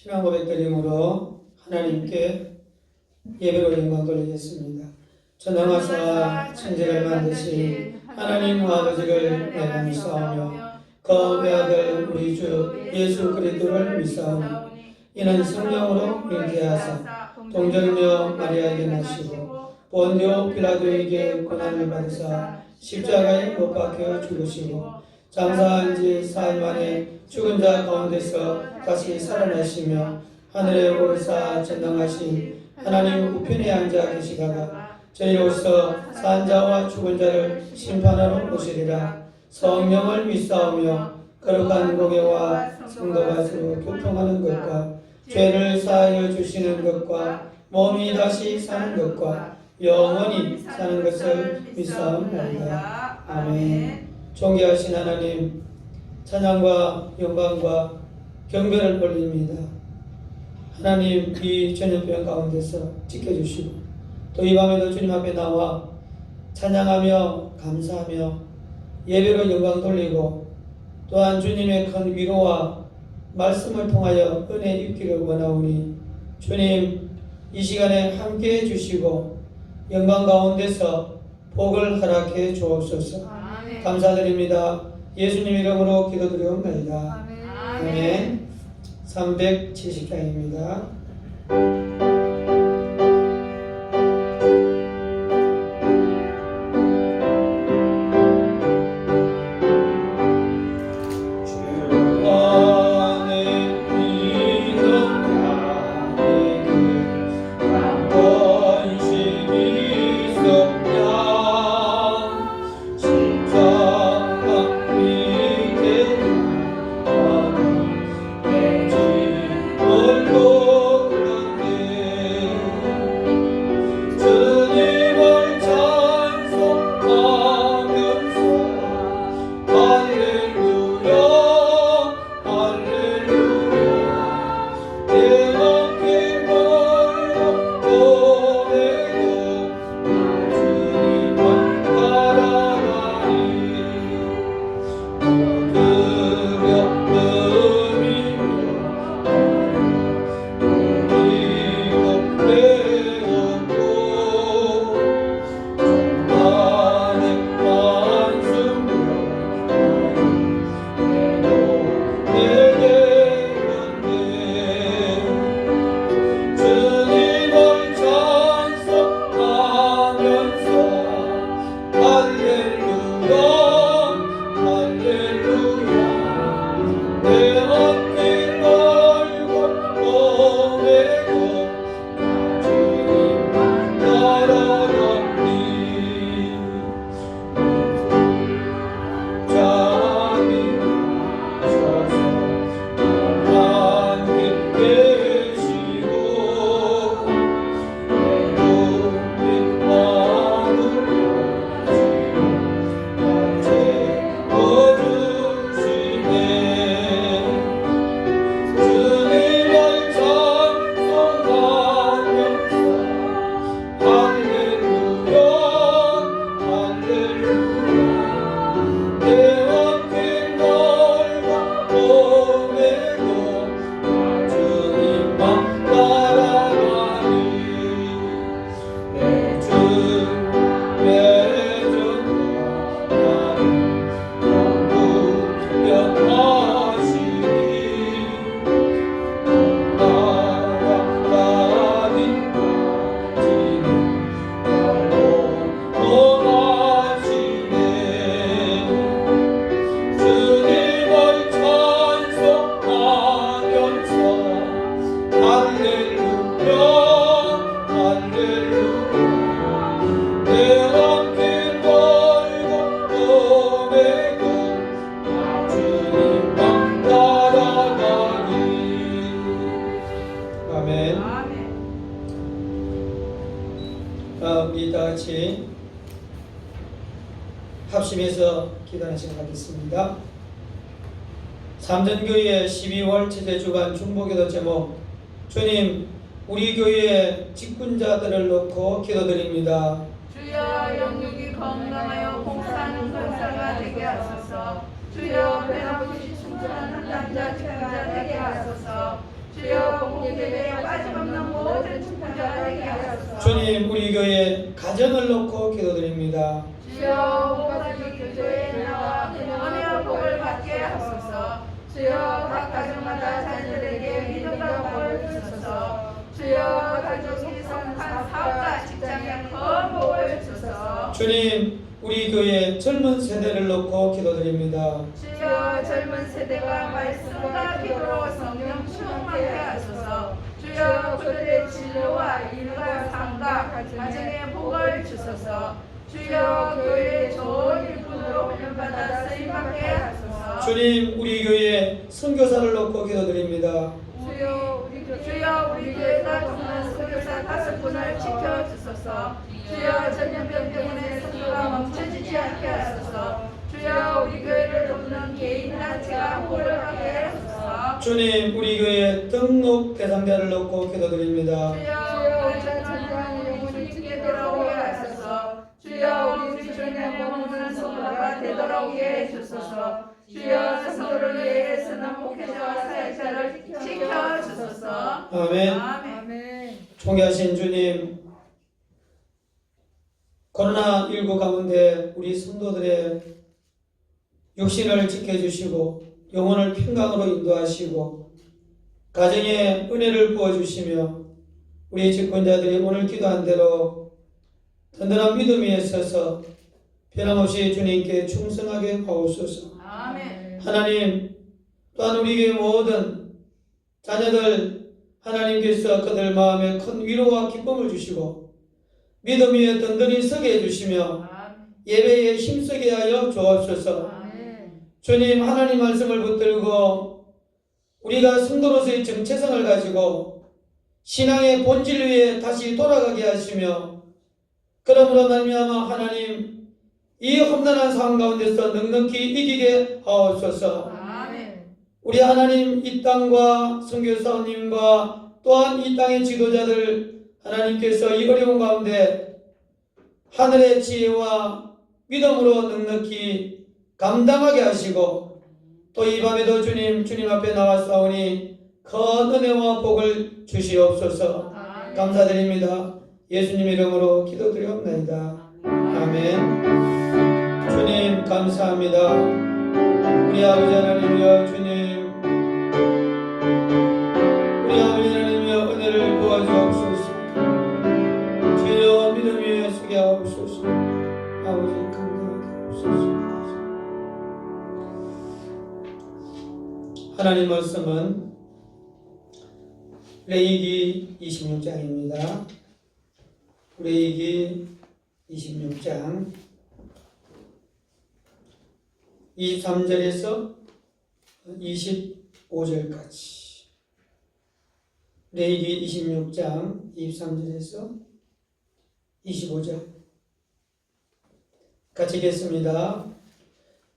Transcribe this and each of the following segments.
신앙 고백 드림으로 하나님께 예배로 영광 돌리겠습니다. 전능하사 천지를 만드신 하나님 아버지를 내가 믿사오며 그 외아들 우리 주 예수 그리스도를 믿사오니 이는 성령으로 잉태하사 동정녀 마리아에게 나시고 본디오 빌라도에게 고난을 받으사 십자가에 못 박혀 죽으시고 장사한 지 사흘 만에 죽은 자 가운데서 다시 살아나시며 하늘에 오르사 전능하신 하나님 우편에 앉아 계시다가 저희로서 산 자와 죽은 자를 심판하러 오시리라. 성령을 믿사오며 거룩한 공예와 성도가 서로 교통하는 것과 죄를 사하여 주시는 것과 몸이 다시 사는 것과 영원히 사는 것을 믿사옵나이다. 아멘. 존귀하신 하나님, 찬양과 영광과 경배를 올립니다. 하나님, 이 전염병 가운데서 지켜주시고 또 이 밤에도 주님 앞에 나와 찬양하며 감사하며 예배로 영광 돌리고 또한 주님의 큰 위로와 말씀을 통하여 은혜 입기를 원하오니 주님, 이 시간에 함께해 주시고 영광 가운데서 복을 허락해 주옵소서. 아멘. 감사드립니다. 예수님 이름으로 기도드리옵나이다. 아멘. 370장입니다. 우리 다 같이 합심해서 기도하는 시간 갖겠습니다. 삼전교회 12월 첫째 주간 중보기도 제목, 주님 우리 교회의 직분자들을 놓고 기도드립니다. 주여 영육이 건강하여 봉사하는 권사가 되게 하소서. 주여 변함없이 충분한 한 남자 직분자 되게 하소서. 주여 예배에 빠짐없는 모든 축복자가 되게 하소서. 주님, 우리 교회 가정을 놓고 기도드립니다. 주여 온 가족이 교회에 나와 은혜와 복을 받게 하소서. 주여 각 가정마다 자녀들에게 믿음과 복을 주소서. 주여 가족이 성한 사업자 직장에 큰 복을 주소서. 주님, 우리 교회 젊은 세대를 놓고 기도드립니다. 주여 젊은 세대가 말씀과 기도로 성령 충만하게 하소서. 주여 그들의 진로와 일과 삶과 가정에 복을 주소서. 주여 교회의 좋은 일꾼으로 훈련받아 쓰임받게 하소서. 주님, 우리 교회 선교사를 놓고 기도드립니다. 주여 우리 교회가 돕는 선교사 5분을 지켜주소서. 주여 전염병 때문에 선교가 멈춰지지 않게 하소서. 주여 우리 교회를 돕는 개인 단체가 복을 받게 하소서. 주님, 우리 교회 등록 대상자를 놓고 기도드립니다. 주여 우리 전쟁 영혼이 주께 돌아오게 하소서. 주여 우리 주님의 영혼은 성도가 되돌아오게 해주소서. 주여 성도를 위해 쓰는 목회자와 사역자를 지켜주소서. 아멘. 아멘. 존귀하신 주님, 코로나19 가운데 우리 성도들의 육신을 지켜주시고 영혼을 평강으로 인도하시고 가정에 은혜를 부어주시며 우리 직분자들이 오늘 기도한 대로 든든한 믿음 위에 서서 변함없이 주님께 충성하게 하옵소서. 아멘. 하나님, 또한 우리 교회 모든 자녀들 하나님께서 그들 마음에 큰 위로와 기쁨을 주시고 믿음 위에 든든히 서게 해주시며 예배에 힘쓰게 하여 주옵소서. 주님, 하나님 말씀을 붙들고 우리가 성도로서의 정체성을 가지고 신앙의 본질 위에 다시 돌아가게 하시며 그러므로 말미암아 하나님 이 험난한 상황 가운데서 넉넉히 이기게 하옵소서. 우리 하나님 이 땅과 선교사님과 또한 이 땅의 지도자들 하나님께서 이 어려운 가운데 하늘의 지혜와 믿음으로 넉넉히 감당하게 하시고 또 이 밤에도 주님 앞에 나왔사오니 큰 은혜와 복을 주시옵소서. 감사드립니다. 예수님 이름으로 기도드리옵나이다. 아멘. 주님 감사합니다. 우리 아버지 하나님이여 주님, 우리 아버지 하나님이여 은혜를 부어주옵소서. 주여 믿음 위에 서게 하옵소서. 아버지 감당하게 하옵소서. 하나님 말씀은 레위기 26장입니다. 레위기 26장 23절에서 25절까지. 레위기 26장 23절에서 25절 같이 읽겠습니다.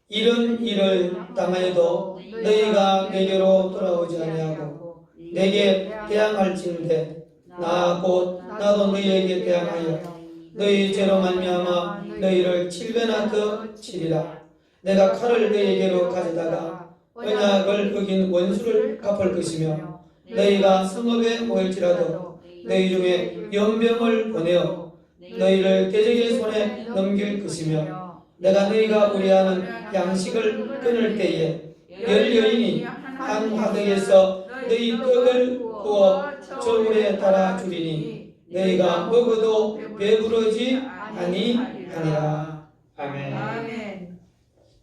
이런 일을 당하여도 너희가 내게로 돌아오지 아니하고 내게 대항할진대 나 곧 나도 너희에게 대항하여 너희 죄로 말미암아 너희를 7배나 더 치리라. 내가 칼을 너희에게로 가져다가 언약을 어긴 원수를 갚을 것이며 너희가 성읍에 모일지라도 너희 중에 연병을 보내어 너희를 대적의 손에 넘길 것이며 내가 너희가 우려하는 양식을 끊을 때에 열 여인이 한 화덕에서 너희 떡을 구워 저물에 달아 주리니 너희가 먹어도 배부르지 아니하니라. 아멘. 아멘.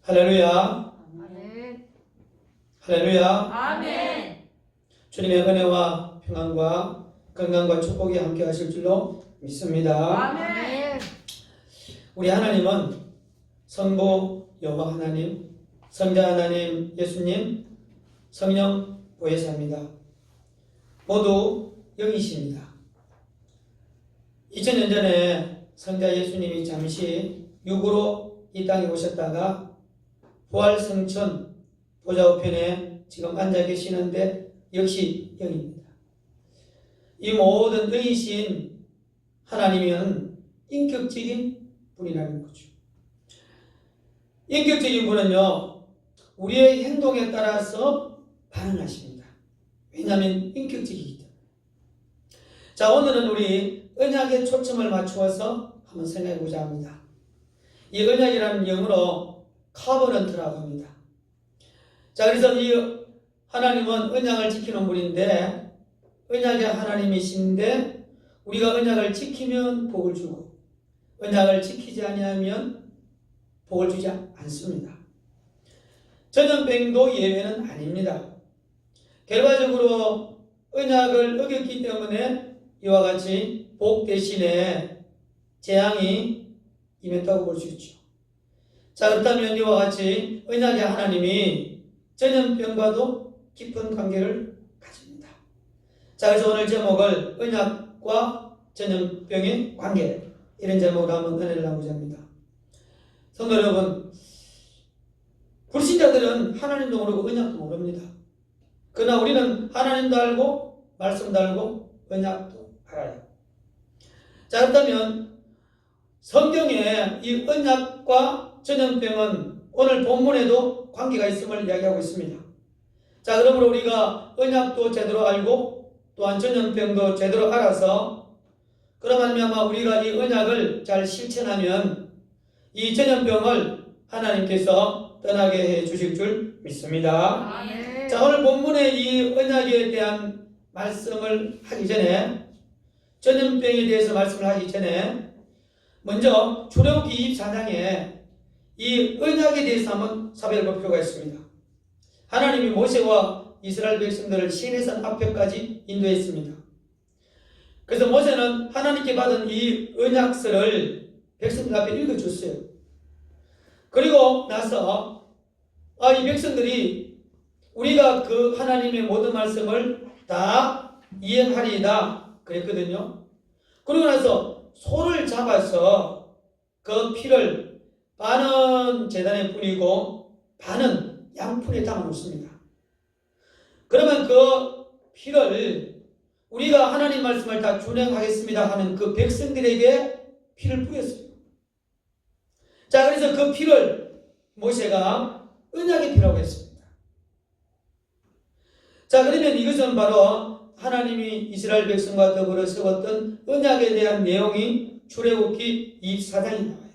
할렐루야. 아멘. 할렐루야. 아멘. 주님의 은혜와 평안과 건강과 축복이 함께 하실 줄로 믿습니다. 아멘. 우리 하나님은 성부 여호와 하나님, 성자 하나님, 예수님, 성령 보혜사입니다. 모두 영이십니다. 2000년 전에 성자 예수님이 잠시 육으로 이 땅에 오셨다가 부활성천 보좌우편에 지금 앉아 계시는데 역시 영입니다. 이 모든 영이신 하나님은 인격적인 분이라는 거죠. 인격적인 분은요, 우리의 행동에 따라서 반응하십니다. 왜냐하면 인격적이기 때문에. 자, 오늘은 우리 언약에 초점을 맞추어서 한번 생각해 보자 합니다. 이 언약이라는 영어로 커버넌트라고 합니다. 자, 그래서 이 하나님은 언약을 지키는 분인데, 언약의 하나님이신데 우리가 언약을 지키면 복을 주고 언약을 지키지 아니하면 복을 주지 않습니다. 전염병도 예외는 아닙니다. 결과적으로 언약을 어겼기 때문에 이와 같이 복 대신에 재앙이 임했다고 볼 수 있죠. 자, 그렇다면 이와 같이 언약의 하나님이 전염병과도 깊은 관계를 가집니다. 자, 그래서 오늘 제목을 언약과 전염병의 관계, 이런 제목으로 한번 은혜를 나누고자 합니다. 성도 여러분, 불신자들은 하나님도 모르고 언약도 모릅니다. 그러나 우리는 하나님도 알고 말씀도 알고 언약도 알아요. 자, 그렇다면 성경에 이 언약과 전염병은 오늘 본문에도 관계가 있음을 이야기하고 있습니다. 자, 그러므로 우리가 언약도 제대로 알고 또한 전염병도 제대로 알아서 그러면 아마 우리가 이 언약을 잘 실천하면 이 전염병을 하나님께서 떠나게 해 주실 줄 믿습니다. 아멘. 자, 오늘 본문의 이 언약에 대한 말씀을 하기 전에, 전염병에 대해서 말씀을 하기 전에 먼저 출애굽기 24장에 이 언약에 대해서 한번 살펴볼 필요가 있습니다. 하나님이 모세와 이스라엘 백성들을 시내산 앞에까지 인도했습니다. 그래서 모세는 하나님께 받은 이 언약서를 백성들 앞에 읽어줬어요. 그리고 나서 이 백성들이 우리가 그 하나님의 모든 말씀을 다 이행하리이다 그랬거든요. 그러고 나서 소를 잡아서 그 피를 반은 제단에 뿌리고 반은 양푼에 담아놓습니다. 그러면 그 피를 우리가 하나님 말씀을 다 준행하겠습니다 하는 그 백성들에게 피를 뿌렸어요. 자, 그래서 그 피를 모세가 언약의 피라고 했습니다. 자, 그러면 이것은 바로 하나님이 이스라엘 백성과 더불어 세웠던 언약에 대한 내용이 출애굽기 24장에 나와요.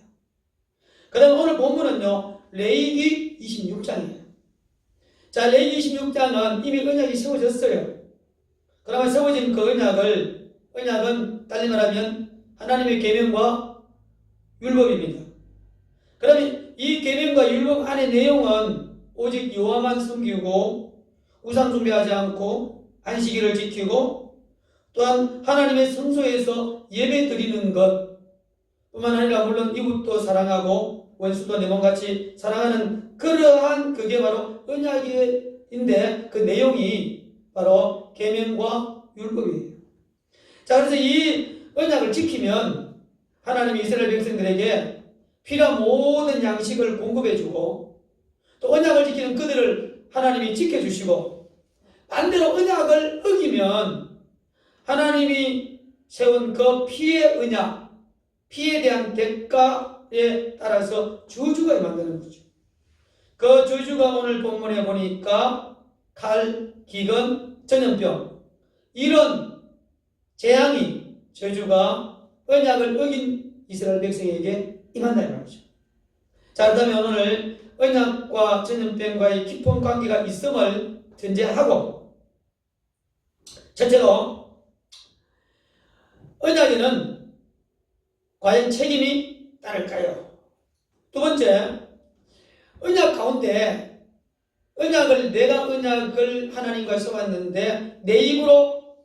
그 다음에 오늘 본문은요, 레위기 26장이에요. 자, 레위기 26장은 이미 언약이 세워졌어요. 그러면 세워진 그 언약은 달리 말하면 하나님의 계명과 율법입니다. 그러면 이 계명과 율법 안의 내용은 오직 여호와만 섬기고 우상 숭배하지 않고 안식일을 지키고 또한 하나님의 성소에서 예배 드리는 것 뿐만 아니라 물론 이웃도 사랑하고 원수도 내 몸같이 사랑하는 그러한 그게 바로 언약인데 그 내용이 바로 계명과 율법이에요. 자, 그래서 이 언약을 지키면 하나님이 이스라엘 백성들에게 필요한 모든 양식을 공급해주고 또 언약을 지키는 그들을 하나님이 지켜주시고 반대로 언약을 어기면 하나님이 세운 그 피의 언약, 피에 대한 대가에 따라서 저주가 만드는 거죠. 그 저주가 오늘 본문에 보니까 칼, 기근, 전염병 이런 재앙이 저주가 언약을 어긴 이스라엘 백성에게 임한다 이 말이죠. 자, 그렇다면 오늘 언약과 전염병과의 깊은 관계가 있음을 전제하고 첫째로 언약에는 과연 책임이 따를까요? 두 번째, 언약 가운데 내가 언약을 하나님과 세웠는데 내 입으로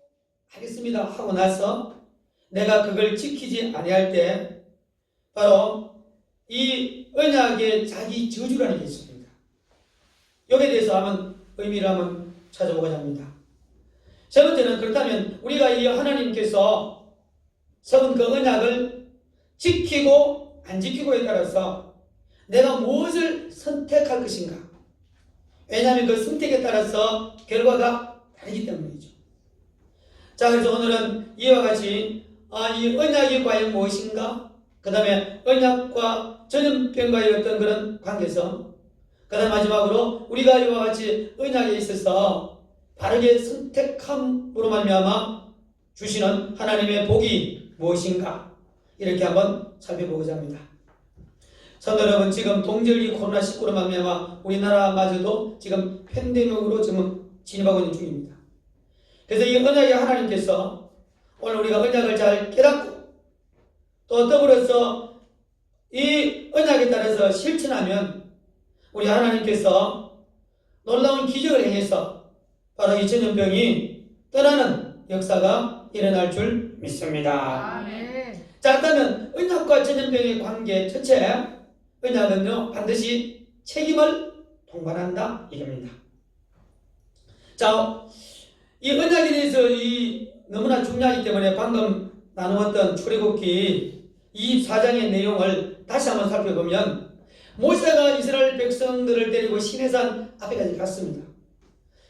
하겠습니다 하고 나서 내가 그걸 지키지 아니할 때 바로 이 언약의 자기 저주라는 게 있습니다. 여기에 대해서 한번 의미를 한번 찾아보고자 합니다. 세 번째는 그렇다면 우리가 이 하나님께서 세운 그 언약을 지키고 안 지키고에 따라서 내가 무엇을 선택할 것인가? 왜냐하면 그 선택에 따라서 결과가 다르기 때문이죠. 자, 그래서 오늘은 이와 같이 이 언약이 과연 무엇인가? 그 다음에 언약과 전염병과의 어떤 그런 관계성, 그 다음 마지막으로 우리가 이와 같이 언약에 있어서 바르게 선택함으로 말미암아 주시는 하나님의 복이 무엇인가 이렇게 한번 살펴보고자 합니다. 성도 여러분, 지금 동절기 코로나19로 말미암아 우리나라마저도 지금 팬데믹으로 지금 진입하고 있는 중입니다. 그래서 이 언약의 하나님께서 오늘 우리가 언약을 잘 깨닫고 또 더불어서 이 언약에 따라서 실천하면 우리 하나님께서 놀라운 기적을 행해서 바로 이 전염병이 떠나는 역사가 일어날 줄 믿습니다. 아멘. 자, 그러면 언약과 전염병의 관계 첫째, 언약은요 반드시 책임을 동반한다 이겁니다. 자, 이 언약에 대해서 너무나 중요하기 때문에 방금 나누었던 출애굽기 24장의 내용을 다시 한번 살펴보면 모세가 이스라엘 백성들을 데리고 시내산 앞에까지 갔습니다.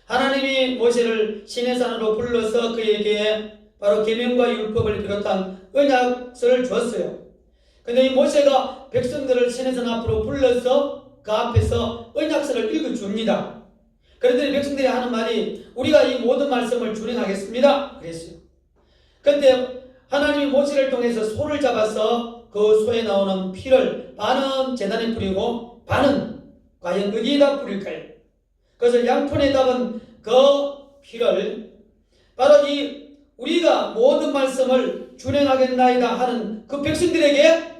하나님이 모세를 시내산으로 불러서 그에게 바로 계명과 율법을 비롯한 언약서를 주었어요. 근데 이 모세가 백성들을 시내산 앞으로 불러서 그 앞에서 언약서를 읽어줍니다. 그랬더니 백성들이 하는 말이 우리가 이 모든 말씀을 준행하겠습니다 그랬어요. 그때 하나님이 모세를 통해서 소를 잡아서 그 소에 나오는 피를 반은 제단에 뿌리고 반은 과연 어디에다 뿌릴까요? 그래서 양손에 담은 그 피를 바로 이 우리가 모든 말씀을 준행하겠나이다 하는 그 백성들에게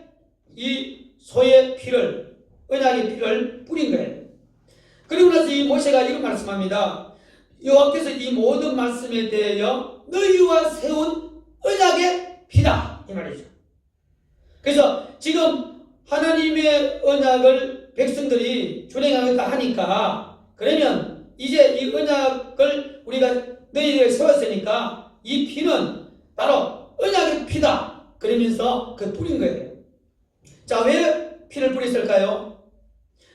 이 소의 피를, 언약의 피를 뿌린 거예요. 그리고 나서 이 모세가 이런 말씀합니다. 여호와께서 이 모든 말씀에 대하여 너희와 세운 언약의 피다 이 말이죠. 그래서 지금 하나님의 언약을 백성들이 준행하겠다 하니까 그러면 이제 이 언약을 우리가 너희에게 세웠으니까 이 피는 바로 언약의 피다 그러면서 그 뿌린 거예요. 자, 왜 피를 뿌렸을까요?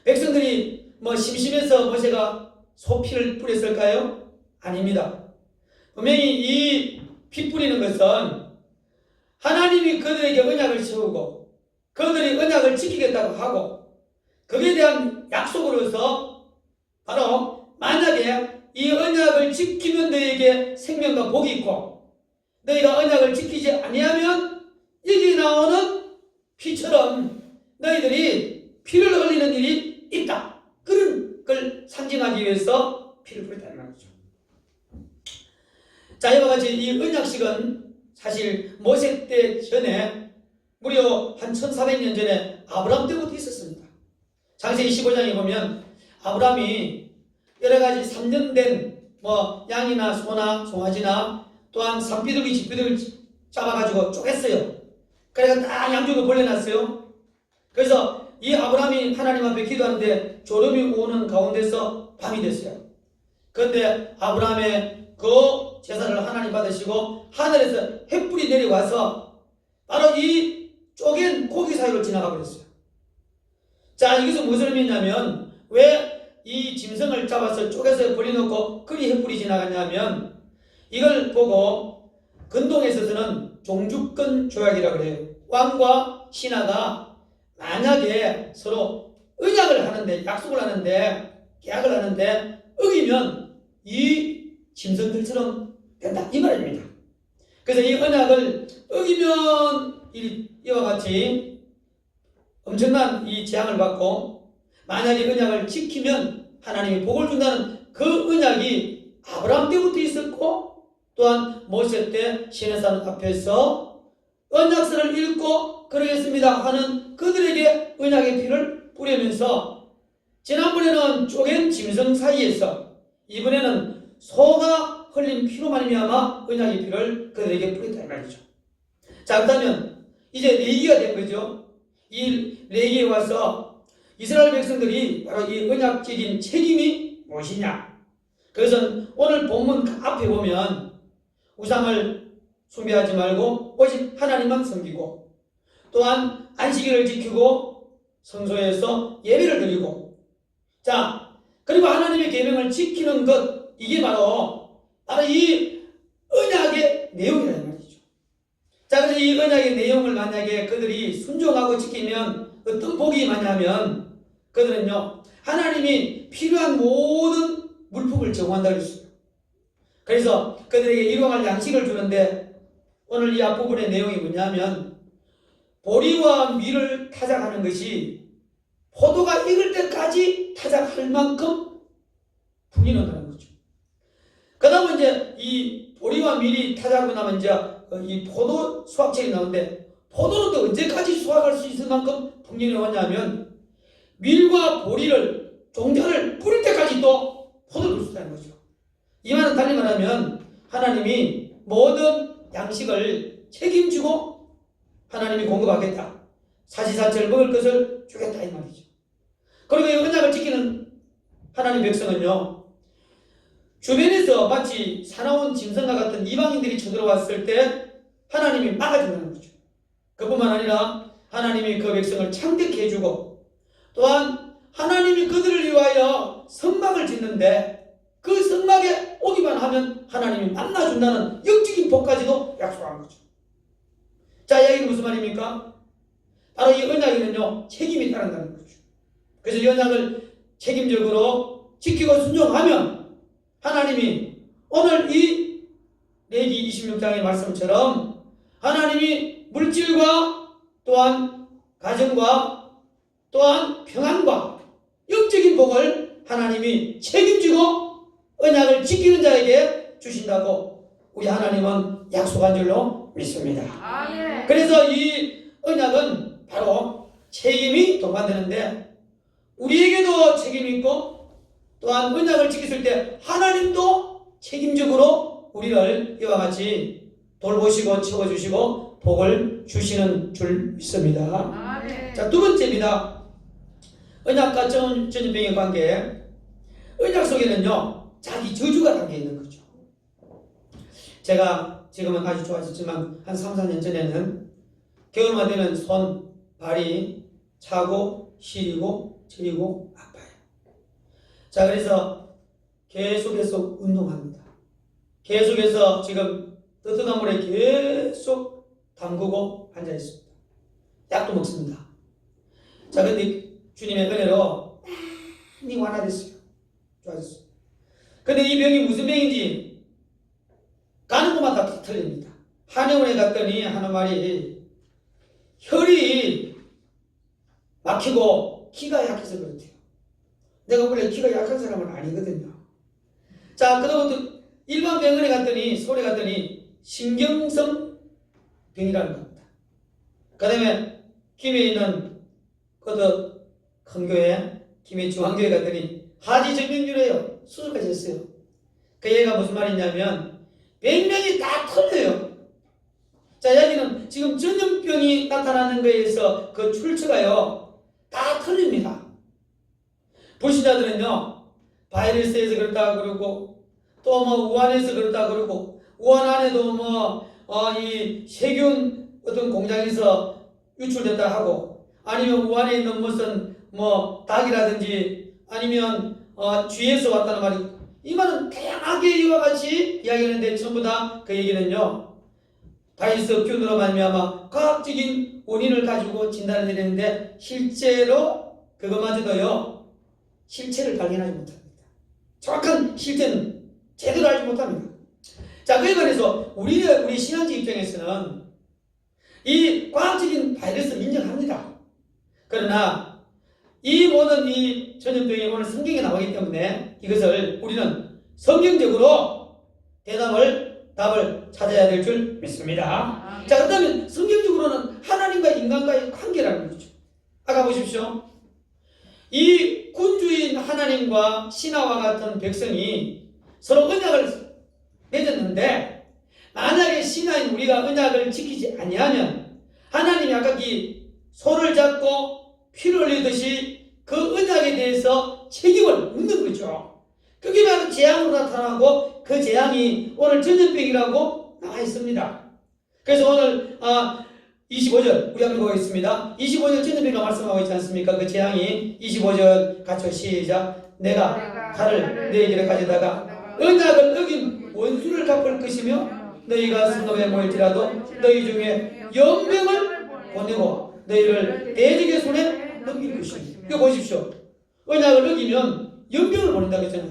백성들이 심심해서 모세가 소피를 뿌렸을까요? 아닙니다. 분명히 이 피 뿌리는 것은 하나님이 그들에게 언약을 세우고 그들이 언약을 지키겠다고 하고 거기에 대한 약속으로서 바로 만약에 이 언약을 지키면 너희에게 생명과 복이 있고 너희가 언약을 지키지 아니하면 여기 나오는 피처럼 너희들이 피를 흘리는 일이 있다. 그런 걸 상징하기 위해서 피를 뿌렸다는 말이죠. 자, 이와 같이 이 언약식은 사실 모세 때 전에 무려 한 1400년 전에 아브라함 때부터 있었습니다. 창세기 15장에 보면 아브라함이 여러가지 3년 된 양이나 소나 송아지나 또한 산비둘기 집비둘기 잡아가지고 쪼갰어요. 그래서 딱 양쪽을 벌려놨어요. 그래서 이 아브라함이 하나님 앞에 기도하는데 졸음이 오는 가운데서 밤이 됐어요. 그런데 아브라함의 그 제사를 하나님 받으시고 하늘에서 햇불이 내려와서 바로 이 쪼갠 고기 사이로 지나가 버렸어요. 자, 이것은 무슨 의미냐면 왜 이 짐승을 잡아서 쪼개서 버려놓고 그리 햇불이 지나갔냐면 이걸 보고 근동에 있어서는 종주권 조약이라고 그래요. 왕과 신하가 만약에 서로 언약을 하는데 약속을 하는데 계약을 하는데 어기면 이 짐승들처럼 된다 이 말입니다. 그래서 이 언약을 어기면 이와 같이 엄청난 이 재앙을 받고 만약에 언약을 지키면 하나님이 복을 준다는 그 언약이 아브라함 때부터 있었고 또한 모세 때 시내산 앞에서 언약서를 읽고 그러겠습니다 하는 그들에게 언약의 피를 뿌리면서 지난번에는 쪼갠 짐승 사이에서 이번에는 소가 흘린 피로 말미암아 언약의 피를 그들에게 뿌렸다 이 말이죠. 자, 그렇다면 이제 레위기가 된 거죠. 이 레위기에 와서 이스라엘 백성들이 바로 이 언약적인 책임이 무엇이냐? 그것은 오늘 본문 앞에 보면 우상을 숭배하지 말고 오직 하나님만 섬기고 또한 안식일을 지키고 성소에서 예배를 드리고 자, 그리고 하나님의 계명을 지키는 것 이게 바로 이 언약의 내용이라는 말이죠. 자, 그래서 이 언약의 내용을 만약에 그들이 순종하고 지키면 어떤 복이 많냐면 그들은요 하나님이 필요한 모든 물품을 제공한다고 했어요. 그래서 그들에게 일용할 양식을 주는데 오늘 이 앞부분의 내용이 뭐냐면 보리와 밀을 타작하는 것이 포도가 익을 때까지 타작할 만큼 분이 난다는 거죠. 그 다음에 이제 이 보리와 밀이 타작하고 나면 이제 이 포도 수확철이 나오는데 포도는 또 언제까지 수확할 수 있을 만큼 풍년이 왔냐면 밀과 보리를 종자를 뿌릴 때까지 또 포도를 줄 수 있다는 거죠. 이 말은 달리 말하면 하나님이 모든 양식을 책임지고 하나님이 공급하겠다. 사시사철 먹을 것을 주겠다 이 말이죠. 그리고 이 언약을 지키는 하나님 백성은요, 주변에서 마치 사나운 짐승과 같은 이방인들이 쳐들어왔을 때 하나님이 막아준다는 거죠. 그뿐만 아니라 하나님이 그 백성을 창대케 해주고 또한 하나님이 그들을 위하여 성막을 짓는데 그 성막에 오기만 하면 하나님이 만나준다는 영적인 복까지도 약속한 거죠. 자, 여기 무슨 말입니까? 바로 이 언약에는요, 책임이 따른다는 거죠. 그래서 이 언약을 책임적으로 지키고 순종하면 하나님이 오늘 이 레위기 26장의 말씀처럼 하나님이 물질과 또한 가정과 또한 평안과 영적인 복을 하나님이 책임지고 언약을 지키는 자에게 주신다고 우리 하나님은 약속한 줄로 믿습니다. 아멘. 그래서 이 언약은 바로 책임이 동반되는데 우리에게도 책임이 있고 또한 언약을 지켰을 때 하나님도 책임적으로 우리를 이와 같이 돌보시고 채워주시고 복을 주시는 줄 믿습니다. 아멘. 자, 두 번째입니다. 언약과 전염병의 관계. 언약 속에는요, 자기 저주가 담겨 있는 거죠. 제가 지금은 아주 좋아졌지만 한 3, 4년 전에는 겨울만 되면 손, 발이 차고 시리고 저리고 아파요. 자, 그래서 계속해서 운동합니다. 계속해서 지금 뜨뜻한 물에 계속 담그고 앉아 있습니다. 약도 먹습니다. 자, 근데 주님의 은혜로 많이 완화됐어요. 좋아졌어요. 근데 이 병이 무슨 병인지 가는 곳마다 다 틀립니다. 한의원에 갔더니 하는 말이 혈이 막히고 기가 약해서 그렇대요. 내가 원래 기가 약한 사람은 아니거든요. 자, 그다음부터 일반 병원에 갔더니 서울에 갔더니 신경성 병이라는 겁니다. 그 다음에 김해에 있는 그 큰 교회 김해 중앙교회 갔더니 하지정맥류래요. 수술까지 했어요. 그 얘가 무슨 말이냐면 100명이 다 틀려요. 자, 여기는 지금 전염병이 나타나는 거에서 그 출처가요 다 틀립니다. 불신자들은요 바이러스에서 그렇다 그러고 또 뭐 우한에서 그렇다 그러고 우한 안에도 이 세균 어떤 공장에서 유출됐다 하고 아니면 우한에 있는 무슨 닭이라든지 아니면 쥐에서 왔다는 말이 이 말은 다양하게 이와 같이 이야기하는데 전부 다 그 얘기는요 바이러스 균으로 말미암아 과학적인 원인을 가지고 진단을 내리는데 실제로 그것마저도요 실체를 발견하지 못합니다. 정확한 실체는 제대로 알지 못합니다. 자, 그에 관해서 우리 신앙자 입장에서는 이 과학적인 바이러스를 인정합니다. 그러나 이 모든 이 전염병이 오늘 성경에 나오기 때문에 이것을 우리는 성경적으로 답을 찾아야 될 줄 믿습니다. 자, 그렇다면 성경적으로는 하나님과 인간과의 관계라는 거죠. 아까 보십시오. 이 군주인 하나님과 신하와 같은 백성이 서로 언약을 맺었는데 만약에 신하인 우리가 언약을 지키지 아니하면 하나님이 아까 이 소를 잡고 피를 흘리듯이 그 언약에 대해서 책임을 묻는 거죠. 그게 바로 재앙으로 나타나고 그 재앙이 오늘 전염병이라고 나와 있습니다. 그래서 오늘 25절 우리 한번 보겠습니다. 25절 전염병가 말씀하고 있지 않습니까? 그 재앙이 25절 같이 시작. 내가 칼을 너희에게 가져다가 언약을 어긴 원수를 갚을 것이며 너희가 성읍에 모일지라도 너희 중에 연병을 보내고 너희를 대적의 손에 넘길 것이니. 이거 보십시오. 언약을 어기면 연병을 보낸다고 했잖아요.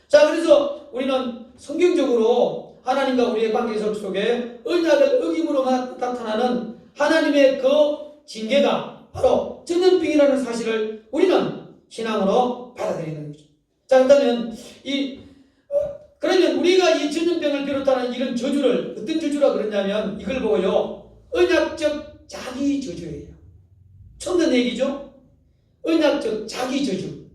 자, 그래서 우리는 성경적으로 하나님과 우리의 관계 속에 언약을 어김으로 나타나는 하나님의 그 징계가 바로 전염병이라는 사실을 우리는 신앙으로 받아들이는 거죠. 자, 그러면 우리가 이 전염병을 비롯하는 이런 저주를 어떤 저주라 그러냐면 이걸 보고요, 언약적 자기 저주예요. 처음 듣는 얘기죠? 언약적 자기 저주.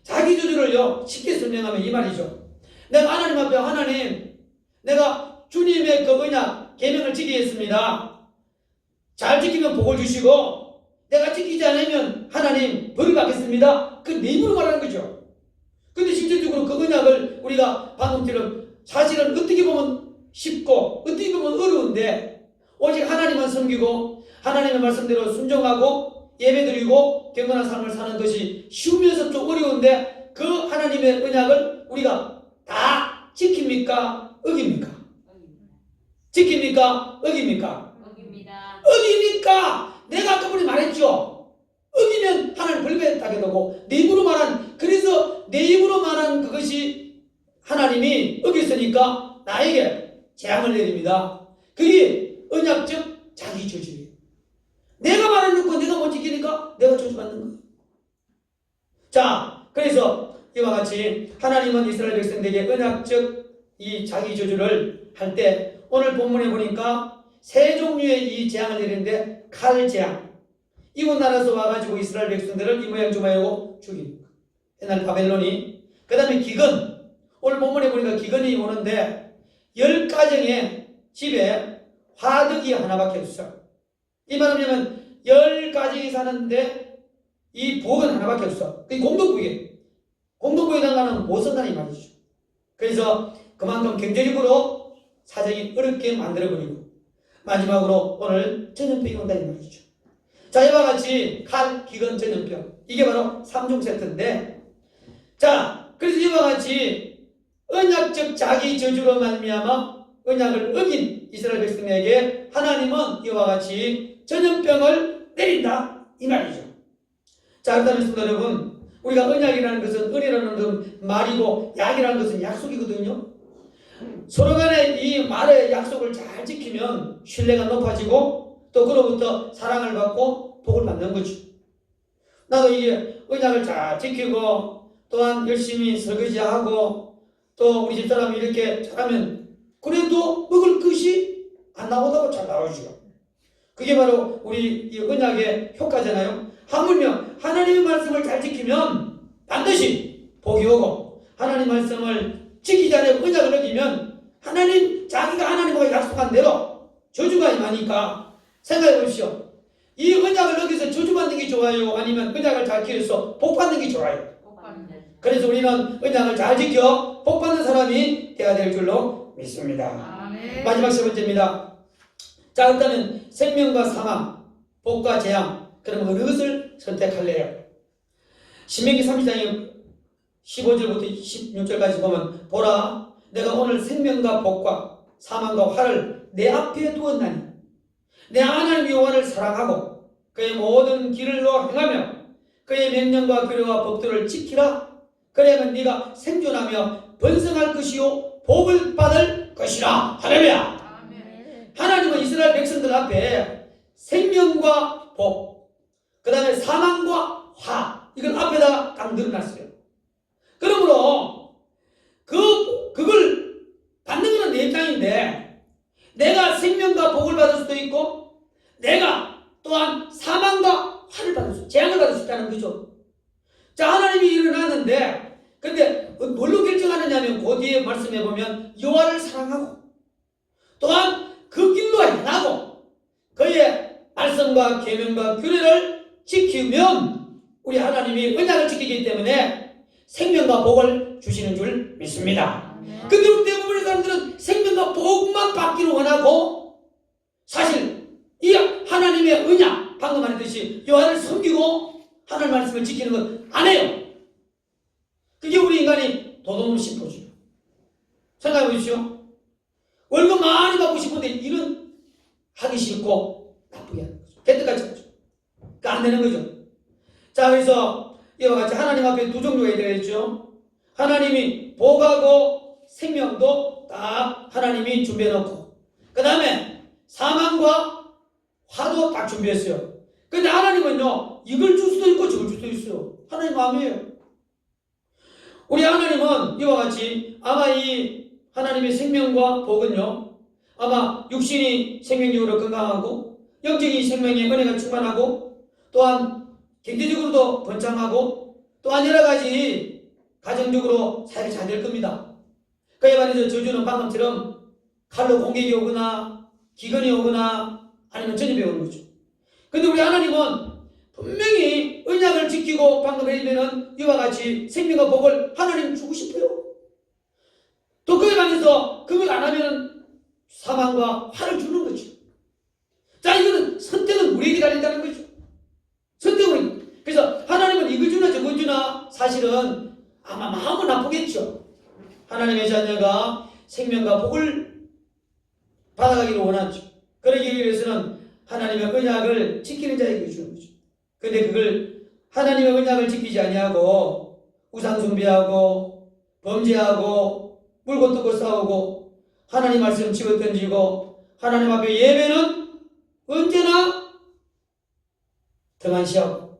자기 저주를요 쉽게 설명하면 이 말이죠. 내가 하나님 앞에 하나님, 내가 주님의 그 언약 계명을 지키겠습니다. 잘 지키면 복을 주시고 내가 지키지 않으면 하나님 벌을 받겠습니다. 그 내 입으로 말하는 거죠. 근데 실질적으로 그 언약을 우리가 방금처럼 사실은 어떻게 보면 쉽고 어떻게 보면 어려운데 오직 하나님만 섬기고 하나님의 말씀대로 순종하고 예배드리고 경건한 삶을 사는 것이 쉬우면서 좀 어려운데 그 하나님의 언약을 우리가 다 지킵니까? 어깁니까? 지킵니까? 어깁니까? 어깁니다. 어기니까 내가 아까 전에 말했죠. 어기면 하나님 벌받게 되고 내 입으로 말한, 그래서 내 입으로 말한 그것이 하나님이 어겼으니까 나에게 재앙을 내립니다. 그게 언약적 자기 저주예요. 내가 말해놓고 내가 못 지키니까 내가 저주받는 거예요. 자, 그래서 이와 같이 하나님은 이스라엘 백성들에게 언약적 이 자기 저주를 할 때 오늘 본문에 보니까 세 종류의 이 재앙을 내리는데 칼 재앙, 이웃 나라에서 와가지고 이스라엘 백성들을 이 모양 저 모양으로 죽인 옛날 바벨론이, 그 다음에 기근, 오늘 본문에 보니까 기근이 오는데 10가정의 집에 화덕이 하나밖에 없어. 이 말하면 10가정이 사는데 이 부엌은 하나밖에 없어. 그게 공동부에다가는 못 산다 이 말이죠. 그래서 그만큼 경제적으로 사정이 어렵게 만들어버리고 마지막으로 오늘 전염병이 온다 이 말이죠. 자, 이와 같이 칼, 기근, 전염병, 이게 바로 3종 세트인데, 자, 그래서 이와 같이 언약적 자기 저주로 말미암아 언약을 어긴 이스라엘 백성에게 하나님은 이와 같이 전염병을 내린다 이 말이죠. 자, 그렇다면 성도 여러분, 우리가 언약이라는 것은 은이라는 것은 말이고 약이라는 것은 약속이거든요. 서로 간에 이 말의 약속을 잘 지키면 신뢰가 높아지고 또 그로부터 사랑을 받고 복을 받는 거죠. 나도 이게 언약을 잘 지키고 또한 열심히 설거지하고 또 우리 집사람이 이렇게 잘하면 그래도 먹을 것이 안 나오다고 잘 나오죠. 그게 바로 우리 이 언약의 효과잖아요. 하물며 하나님의 말씀을 잘 지키면 반드시 복이 오고, 하나님 말씀을 지키지 않고 언약을 어기면 자기가 하나님과 약속한 대로 저주가 임하니까 생각해 보십시오. 이 언약을 어기서 저주받는 게 좋아요? 아니면 언약을 잘 지켜서 복받는 게 좋아요? 그래서 우리는 언약을 잘 지켜 복받는 사람이 되어야 될 줄로 믿습니다. 아멘. 마지막 세 번째입니다. 자, 그렇다면 생명과 사망, 복과 재앙, 그럼 어느 것을 선택할래요? 신명기 30장 15절부터 16절까지 보면, 보라, 내가 오늘 생명과 복과 사망과 화를 내 앞에 두었나니 내 하나님 여호와를 사랑하고 그의 모든 길로 행하며 그의 명령과 규례와 법도를 지키라. 그래야만 네가 생존하며 번성할 것이요 복을 받을 것이라. 할렐루야. 아멘. 하나님은 이스라엘 백성들 앞에 생명과 복, 그 다음에 사망과 화, 이걸 앞에다가 딱 늘어났어요. 그러므로 그걸 받는 것은 내 입장인데, 내가 생명과 복을 받을 수도 있고 내가 또한 사망과 화를 받을 수, 재앙을 받을 수 있다는 거죠. 자, 하나님이 일어났는데, 근데 뭘로 결정하느냐면 그 뒤에 말씀해 보면 여호와를 사랑하고 또한 그 길로 행하고 그의 말씀과 계명과 규례를 지키면 우리 하나님이 언약을 지키기 때문에 생명과 복을 주시는 줄 믿습니다. 근데 우리 대부분의 사람들은 생명과 복만 받기를 원하고 사실 이 하나님의 언약, 방금 말했듯이 여호와를 섬기고 하나님 말씀을 지키는 것 안 해요. 그게 우리 인간이 도둑놈 심보죠. 생각해 보십시오. 월급 많이 받고 싶은데 일은 하기 싫고 나쁘게 하는 거죠. 개떡같이 하죠. 그러니까 안 되는 거죠. 자, 그래서 이와 같이 하나님 앞에 두 종류가 되겠죠. 하나님이 복하고 생명도 딱 하나님이 준비해 놓고 그 다음에 사망과 화도 딱 준비했어요. 근데 하나님은요 이걸 줄 수도 있고 저걸 줄 수도 있어요. 하나님 마음이에요. 우리 하나님은 이와 같이 아마 이 하나님의 생명과 복은요 아마 육신이 생명력으로 건강하고 영적인 생명의 은혜가 충만하고 또한 경제적으로도 번창하고 또한 여러 가지 가정적으로 사역이 잘 될 겁니다. 그에 반해서 저주는 방금처럼 칼로 공격이 오거나 기근이 오거나 아니면 전염이 오는 거죠. 근데 우리 하나님은 분명히 언약을 지키고 방금 해주면은 이와 같이 생명과 복을 하나님 주고 싶어요. 또 그에 반해서 그걸 안 하면 사망과 화를 주는 거죠. 자, 이거는 선택은 우리에게 달린다는 거죠. 선택은. 그래서 하나님은 이걸 주나 저걸 주나 사실은 아마 마음은 나쁘겠죠. 하나님의 자녀가 생명과 복을 받아가기를 원하죠. 그러기 위해서는 하나님의 언약을 지키는 자에게 주는 거죠. 근데 그걸 하나님의 언약을 지키지 아니하고 우상 숭배하고 범죄하고 물고 뜯고 싸우고 하나님 말씀 집어 던지고 하나님 앞에 예배는 언제나 등한시하고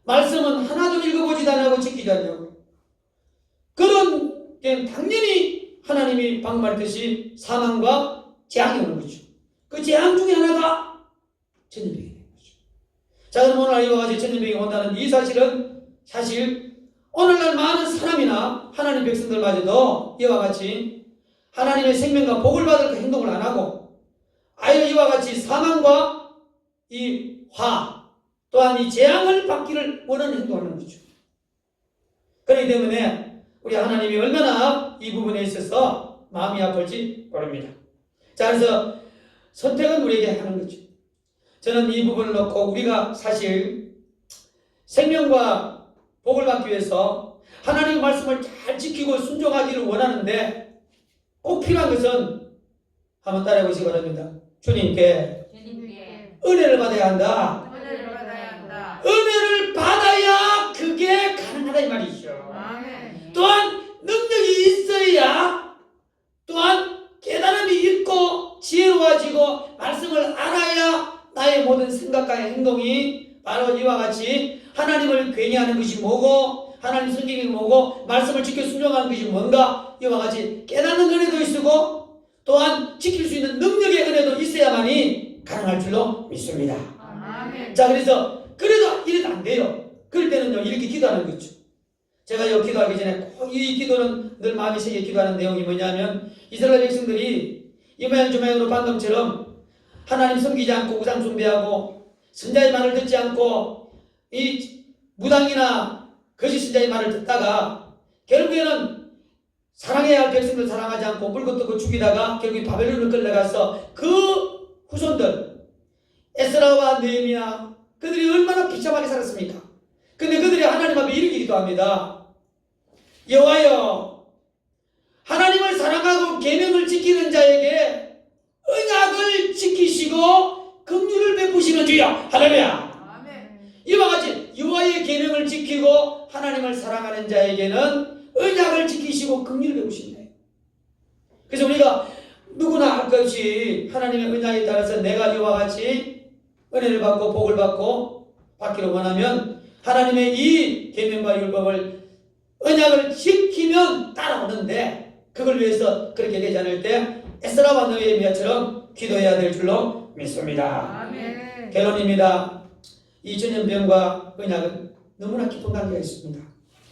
말씀은 하나도 읽어보지도 않고 지키지 않냐고 그런 게 당연히 하나님이 방금 말했듯이 사망과 재앙이 오는 거죠. 그 재앙 중에 하나가 전염병이 되는 거죠. 자, 그럼 오늘 이와 같이 전염병이 온다는 이 사실은 사실 오늘날 많은 사람이나 하나님 백성들마저도 이와 같이 하나님의 생명과 복을 받을 그 행동을 안 하고 아예 이와 같이 사망과 이 화 또한 이 재앙을 받기를 원하는 행동을 하는 거죠. 그렇기 때문에 우리 하나님이 얼마나 이 부분에 있어서 마음이 아플지 모릅니다. 자, 그래서 선택은 우리에게 하는 거죠. 저는 이 부분을 놓고 우리가 사실 생명과 복을 받기 위해서 하나님의 말씀을 잘 지키고 순종하기를 원하는데 꼭 필요한 것은 한번 따라해 보시기 바랍니다. 주님께 은혜를 받아야 한다. 은혜를 받아야 한다. 은혜를 받아야 그게 가능하다 이 말이죠. 아멘. 또한 능력이 있어야 또한 깨달음이 있고 지혜로워지고 말씀을 알아야 나의 모든 생각과 행동이 바로 이와 같이 하나님을 괜히하는 것이 뭐고 하나님 성경이 뭐고 말씀을 지켜 순종하는 것이 뭔가 이와 같이 깨닫는 은혜도 있고 또한 지킬 수 있는 능력의 은혜도 있어야만이 가능할 줄로 믿습니다. 아멘. 자, 그래서 그래도 이래도 안 돼요. 그럴 때는요 이렇게 기도하는 거죠. 제가 이 기도하기 전에 꼭 이 기도는 늘 마음이 새겨 기도하는 내용이 뭐냐면 이스라엘 백성들이 이 모양 저 모양으로 방금처럼 하나님 섬기지 않고 우상 숭배하고 선자의 말을 듣지 않고 이 무당이나 거짓 선자의 말을 듣다가 결국에는 사랑해야 할 백성들 사랑하지 않고 물고 뜯고 죽이다가 결국 바벨론을 끌려가서 그 후손들 에스라와 느헤미야 그들이 얼마나 비참하게 살았습니까? 근데 그들이 하나님 앞에 이렇게 기도합니다. 여호와여, 하나님을 사랑하고 계명을 지키는 자에게 언약을 지키시고 긍휼을 베푸시는 주여. 할렐루야. 아멘. 이와 같이 여호와의 계명을 지키고 하나님을 사랑하는 자에게는 언약을 지키시고 긍휼을 베푸신다. 그래서 우리가 누구나 할 것 없이 하나님의 언약에 따라서 내가 이와 같이 은혜를 받고 복을 받고 받기를 원하면 하나님의 이 계명과 율법을 언약을 지키면 따라오는데 그걸 위해서 그렇게 되지 않을 때 에스라와 느헤미야처럼 기도해야 될 줄로 믿습니다. 아멘. 결론입니다. 이 전염병과 언약은 너무나 깊은 관계가 있습니다.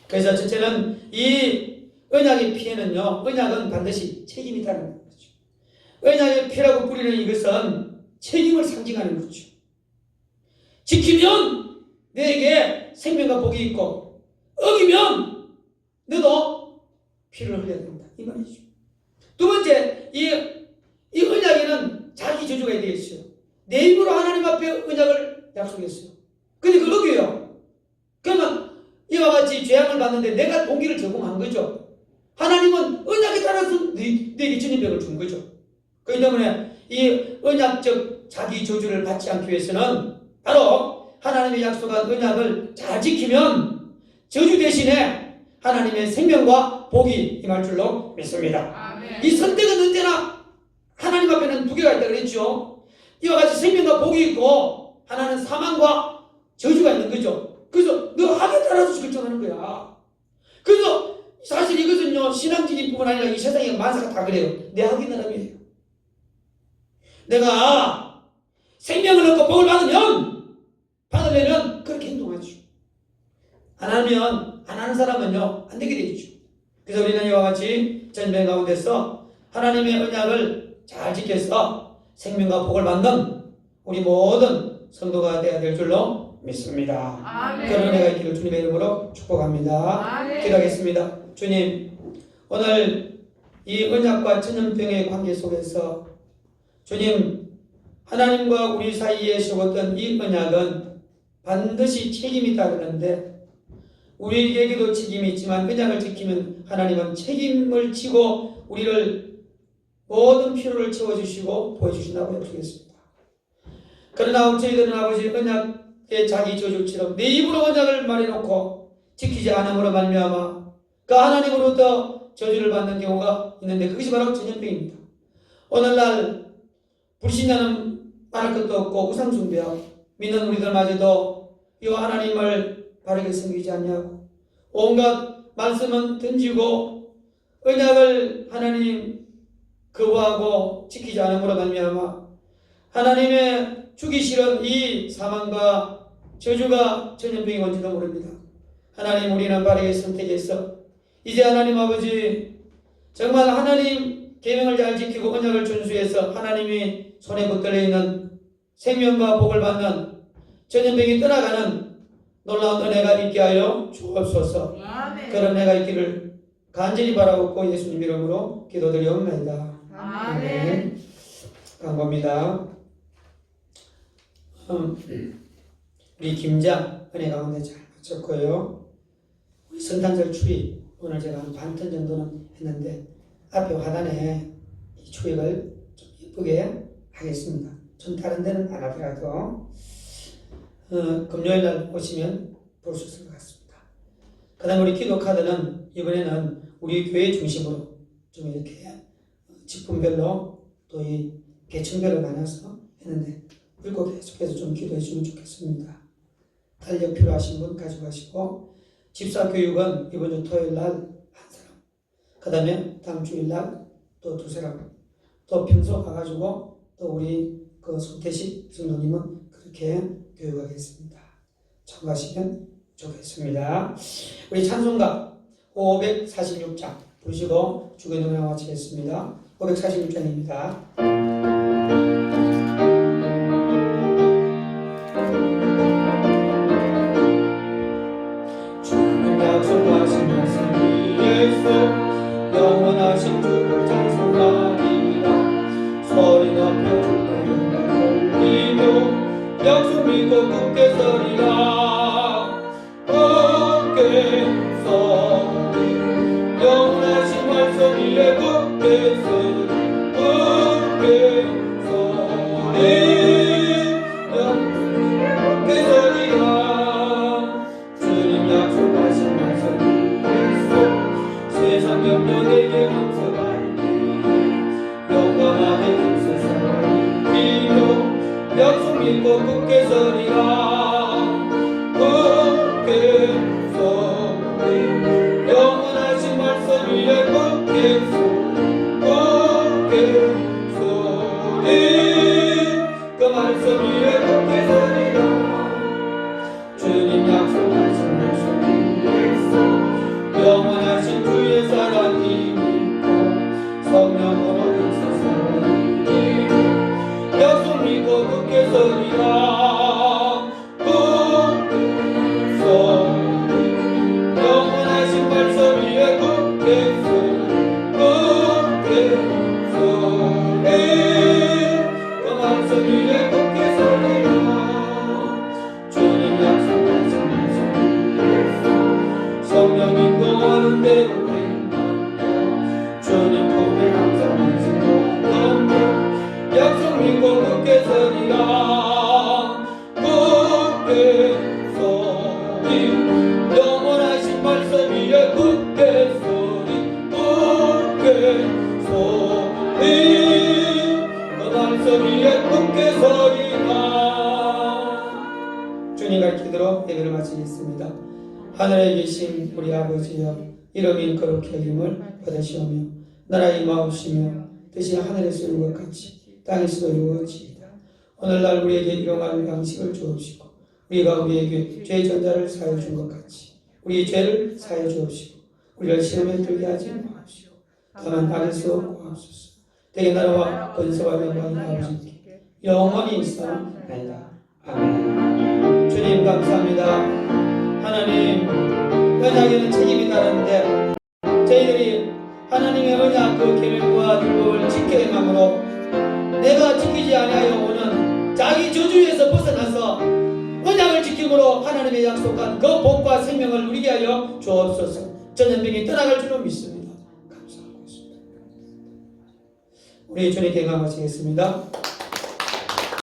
그래서 첫째는 이 언약의 피해는요, 언약은 반드시 책임이 있다는 거죠. 언약의 피라고 부리는 이것은 책임을 상징하는 거죠. 지키면 내게 생명과 복이 있고 어기면 너도 피를 흘려야 된다 이 말이죠. 두 번째, 이 언약에는 자기 저주가 되어 있어요. 내 입으로 하나님 앞에 언약을 약속했어요. 근데 그걸 어겨요. 그러면 이와 같이 죄악을 받는데 내가 동기를 제공한 거죠. 하나님은 언약에 따라서 내게 전염병을 준 거죠. 그렇기 때문에 이 언약적 자기 저주를 받지 않기 위해서는 바로 하나님의 약속한 언약을 잘 지키면 저주 대신에 하나님의 생명과 복이 임할 줄로 믿습니다. 아멘. 이 선택은 언제나 하나님 앞에는 두 개가 있다 그랬죠. 이와 같이 생명과 복이 있고 하나는 사망과 저주가 있는 거죠. 그래서 너 학에 따라서 결정하는 거야. 그래서 사실 이것은요, 신앙적인뿐만 아니라 이 세상의 만사가 다 그래요. 내 학이 나름이에요. 내가 생명을 얻고 복을 받으려면 그렇게 행동하죠. 안 하는 사람은요, 안 되게 되죠. 그래서 우리는 이와 같이 전쟁 가운데서 하나님의 언약을 잘 지켜서 생명과 복을 받는 우리 모든 성도가 되어야 될 줄로 믿습니다. 아멘. 그런 은혜가 있기를 주님의 이름으로 축복합니다. 아멘. 기도하겠습니다. 주님, 오늘 이 언약과 전염병의 관계 속에서 주님, 하나님과 우리 사이에 세웠던 이 언약은 반드시 책임이 따르는데 우리에게도 책임이 있지만 언약을 지키면 하나님은 책임을 지고 우리를 모든 필요를 채워주시고 보여주신다고 약속했습니다. 그러나 저희들은 아버지 언약의 자기 저주처럼 내 입으로 언약을 말해놓고 지키지 않음으로 말미암아 그 하나님으로부터 저주를 받는 경우가 있는데 그것이 바로 전염병입니다. 오늘날 불신자는 말할 것도 없고 우상숭배하고 믿는 우리들마저도 이 하나님을 바르게 섬기지 않냐고 온갖 말씀은 던지고 언약을 하나님 거부하고 지키지 않음으로 말미암아 하나님의 주기 싫은 이 사망과 저주가 전염병이 온지도 모릅니다. 하나님, 우리는 바르게 선택해서 이제 하나님 아버지 정말 하나님 계명을 잘 지키고 언약을 준수해서 하나님이 손에 붙들려 있는 생명과 복을 받는 전염병이 떠나가는 놀라운 은혜가 있게 하여 주옵소서. 아멘. 그런 은혜가 있기를 간절히 바라옵고 예수님 이름으로 기도드리옵나이다. 아멘. 감사합니다. 우리 김장 은혜 가운데 잘 마쳤고요. 우리 성탄절 추위 오늘 제가 한 반턴 정도는 했는데 앞에 화단에 이 추위를 좀 예쁘게 하겠습니다. 좀 다른 데는 안 하더라도 금요일 날 오시면 볼 수 있을 것 같습니다. 그 다음에 우리 기도 카드는 이번에는 우리 교회 중심으로 좀 이렇게 직분별로 또 이 계층별로 나눠서 했는데 읽고 계속해서 좀 기도해 주면 좋겠습니다. 달력 필요하신 분 가져가시고 집사 교육은 이번 주 토요일 날 한 사람, 그 다음에 다음 주일 날 또 두 사람, 또 평소 가가지고 또 우리 그 손태식 성도님은 그렇게 교육하겠습니다. 참고하시면 좋겠습니다. 우리 찬송가 546장 부르시고 주기도문을 마치겠습니다. 546장입니다. 주는 약속하신 말씀 위에서 영원하신 주를 찬송하리라. 소리 높여 울리며 약속 믿고 굳게 서리라. 굳게 서리 영원하신 말씀 위에 굳게 서리 굳게 서리 굳게 서리라. 주님 약속하신 말씀 위에서 세상 영령에게 항서가리니 영원하게 세상을 약속 믿고 굳게 서리라. 굳게 서리 영원하신 말씀 위에 굳게 서리 굳게 서리 그 말씀 위에 굳게 서리라. 주님 약속하신 말씀 위에서 영원하신 주의 사랑이 믿고 성령으로 역사사랑이 약속 믿고 굳게 서리라. 굳게 서리 기도로 예배를 마치겠습니다. 하늘에 계신 우리 아버지여, 이름이 거룩히 여김을 받으시오며 나라 임하옵시며 뜻이 하늘에서 이룬 것 같이 땅에서도 이루어지이다. 오늘날 우리에게 일용할 양식을 주옵시고 우리가 우리에게 죄의 전자를 사하여 준 것 같이 우리 죄를 사하여 주옵시고 우리를 시험에 들게 하지 마옵시고 다만 악에서 구하옵소서. 대개 나라와 권세와 영광이 아버지께 영원히 있사옵나이다. 아멘. 주님 감사합니다. 하나님, 언약에는 책임이 따르는데 저희들이 하나님의 언약 그 계명과 율법을 지켜야 하므로 내가 지키지 아니하여 오는 자기 저주에서 벗어나서 언약을 지킴으로 하나님의 약속한 그 복과 생명을 누리게 하여 주옵소서. 전염병이 떠나갈 줄로 믿습니다. 감사하고 있습니다. 우리 주님께 감사하시겠습니다.